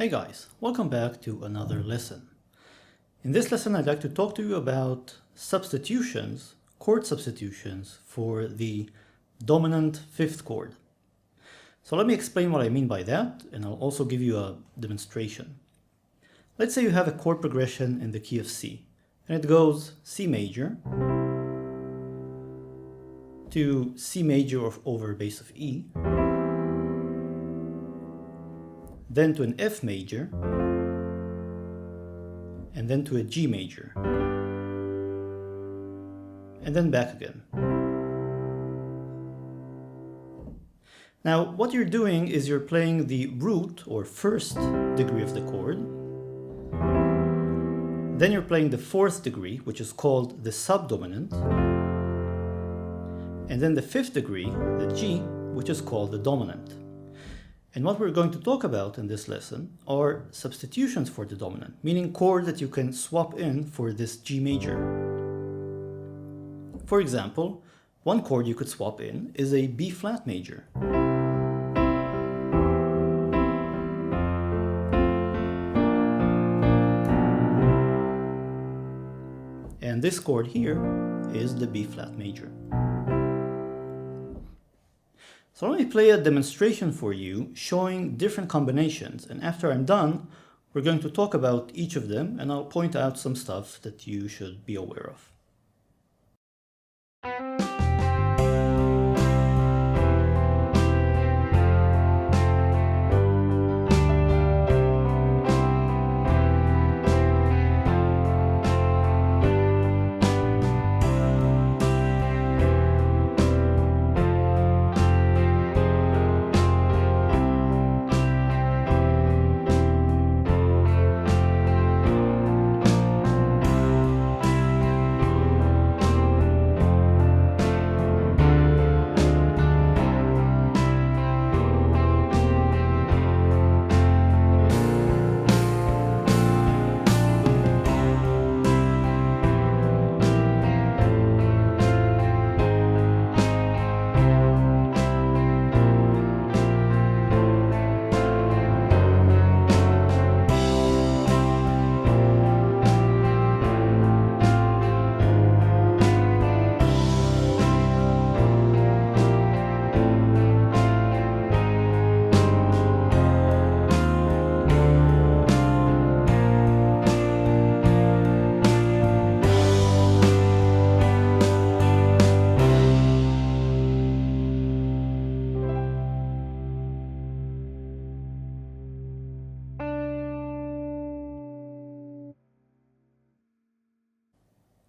Hey guys, welcome back to another lesson. In this lesson, I'd like to talk to you about substitutions, chord substitutions for the dominant fifth chord. So let me explain what I mean by that, and I'll also give you a demonstration. Let's say you have a chord progression in the key of C, and it goes C major to C major over bass of E, then to an F major, and then to a G major, and then back again. Now, what you're doing is you're playing the root or first degree of the chord, then you're playing the fourth degree, which is called the subdominant, and then the fifth degree, the G, which is called the dominant. And what we're going to talk about in this lesson are substitutions for the dominant, meaning chords that you can swap in for this G major. For example, one chord you could swap in is a B flat major. And this chord here is the B flat major. So let me play a demonstration for you showing different combinations, and after I'm done, we're going to talk about each of them and I'll point out some stuff that you should be aware of.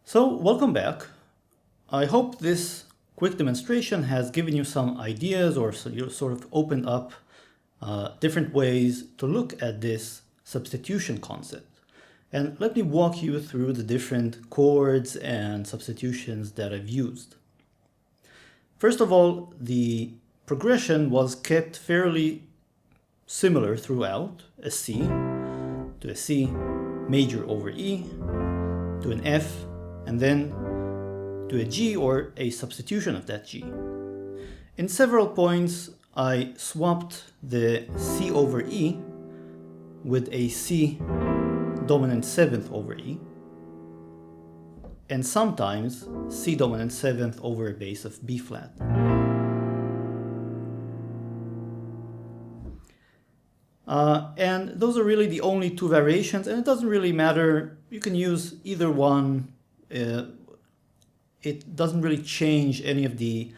So welcome back. I hope this quick demonstration has given you some ideas or so you sort of opened up different ways to look at this substitution concept. And let me walk you through the different chords and substitutions that I've used. First of all, the progression was kept fairly similar throughout: a C to a C major over E to an F, and then to a G or a substitution of that G. In several points, I swapped the C over E with a C dominant seventh over E, and sometimes C dominant seventh over a bass of B flat. And those are really the only two variations, and it doesn't really matter. You can use either one. It doesn't really change any of the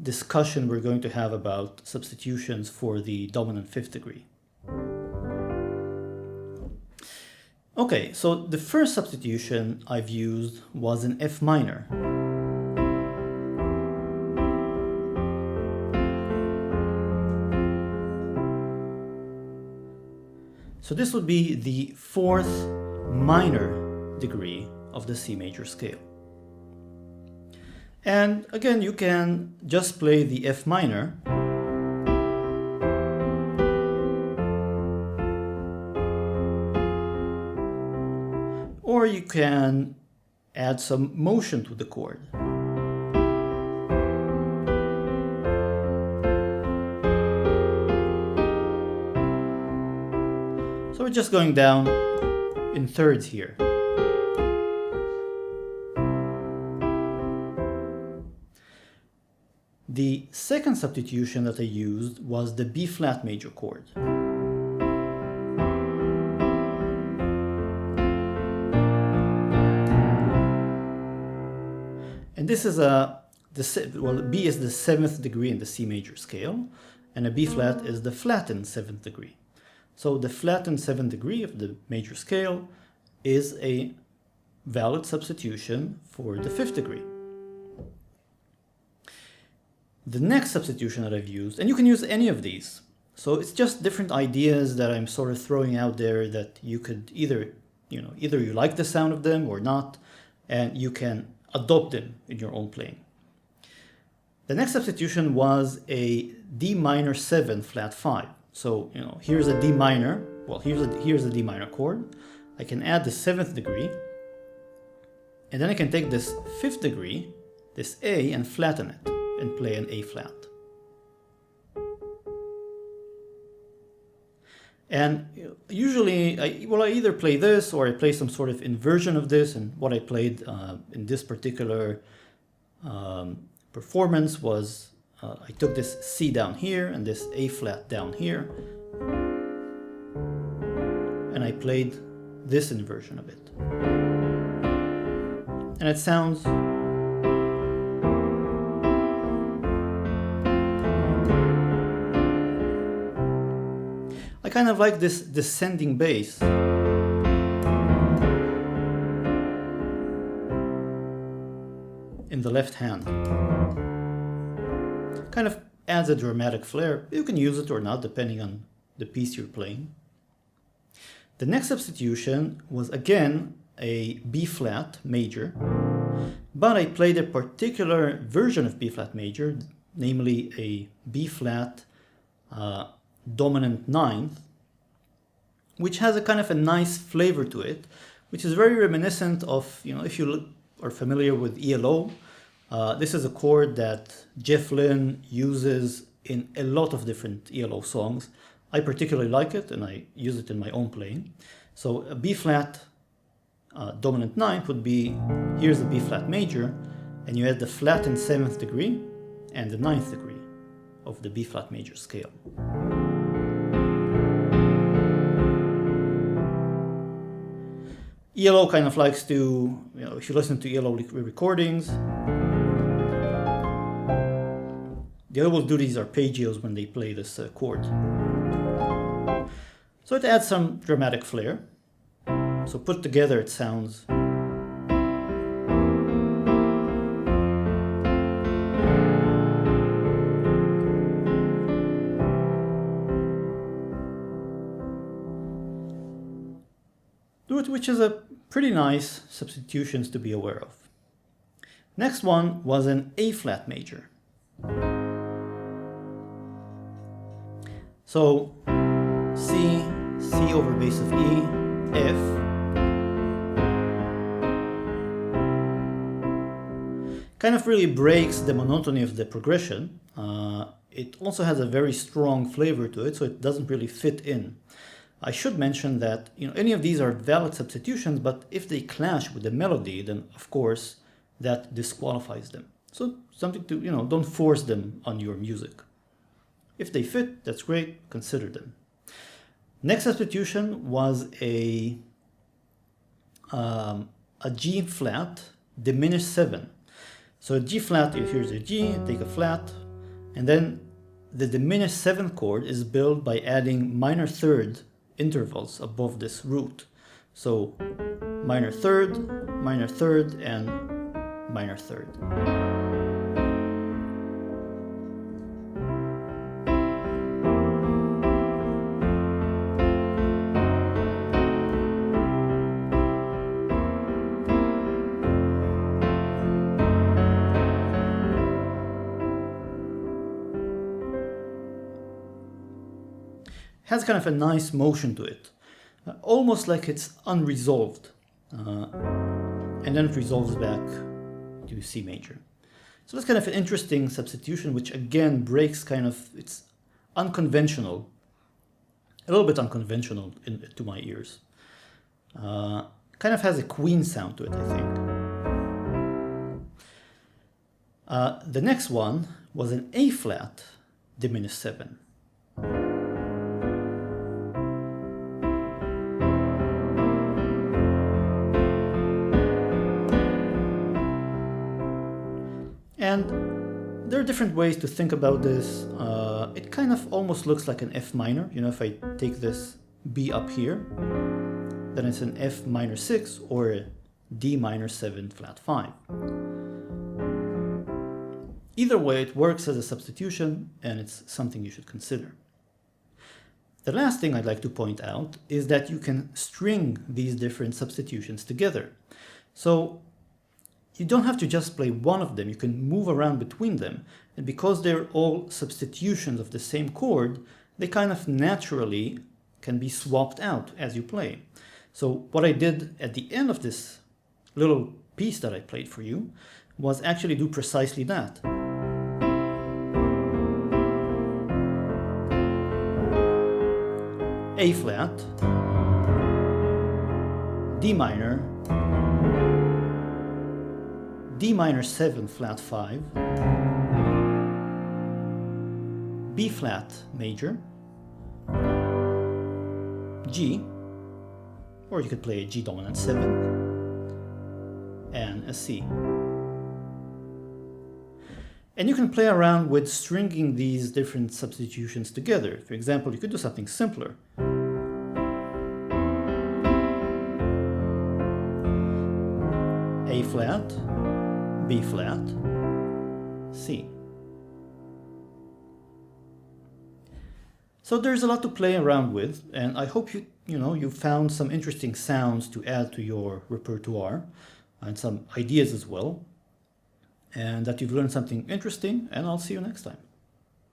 discussion we're going to have about substitutions for the dominant fifth degree. Okay, so the first substitution I've used was an F minor. So this would be the fourth minor degree of the C major scale. And again, you can just play the F minor or you can add some motion to the chord. So we're just going down in thirds here. The second substitution that I used was the B flat major chord. And this is B is the 7th degree in the C major scale, and a B flat is the flattened 7th degree. So the flattened 7th degree of the major scale is a valid substitution for the 5th degree. The next substitution that I've used, and you can use any of these, so it's just different ideas that I'm sort of throwing out there that you could either you like the sound of them or not, and you can adopt them in your own playing. The next substitution was a D minor 7 flat 5. So, here's a D minor, well, here's a D minor chord. I can add the 7th degree, and then I can take this 5th degree, this A, and flatten it, and play an A flat. And usually, I either play this or I play some sort of inversion of this, and what I played in this particular performance was I took this C down here and this A flat down here, and I played this inversion of it. And it sounds I kind of like this descending bass. In the left hand. Kind of adds a dramatic flair. You can use it or not depending on the piece you're playing. The next substitution was again a B flat major, but I played a particular version of B flat major, namely a B flat dominant 9th, which has a kind of a nice flavor to it, which is very reminiscent of, if you are familiar with ELO, this is a chord that Jeff Lynne uses in a lot of different ELO songs. I particularly like it, and I use it in my own playing. So a B flat dominant 9th would be, here's the B flat major, and you add the flattened 7th degree and the 9th degree of the B flat major scale. ELO kind of likes to, if you listen to ELO recordings, they always do these arpeggios when they play this chord. So it adds some dramatic flair. So put together it sounds which is a pretty nice substitutions to be aware of. Next one was an A flat major. So C over bass of E, F. Kind of really breaks the monotony of the progression. It also has a very strong flavor to it, so it doesn't really fit in. I should mention that any of these are valid substitutions, but if they clash with the melody, then of course that disqualifies them. So something to, don't force them on your music. If they fit, that's great, consider them. Next substitution was a G flat diminished 7. So a G flat, here's a G, take a flat, and then the diminished 7th chord is built by adding minor third intervals above this root. So minor third, and minor third. Has kind of a nice motion to it, almost like it's unresolved, and then it resolves back to C major. So that's kind of an interesting substitution, which again breaks kind of, it's unconventional a little bit unconventional to my ears. Kind of has a Queen sound to it, I think. The next one was an A flat diminished 7. And there are different ways to think about this. It kind of almost looks like an F minor. You know, if I take this B up here, then it's an F minor 6 or a D minor 7 flat 5. Either way, it works as a substitution, and it's something you should consider. The last thing I'd like to point out is that you can string these different substitutions together. So you don't have to just play one of them, you can move around between them. And because they're all substitutions of the same chord, they kind of naturally can be swapped out as you play. So what I did at the end of this little piece that I played for you was actually do precisely that. A flat, D minor, D minor 7 flat 5, B flat major, G, or you could play a G dominant 7, and a C. And you can play around with stringing these different substitutions together. For example, you could do something simpler. A flat, B flat, C. So there's a lot to play around with, and I hope you found some interesting sounds to add to your repertoire and some ideas as well, and that you've learned something interesting, and I'll see you next time.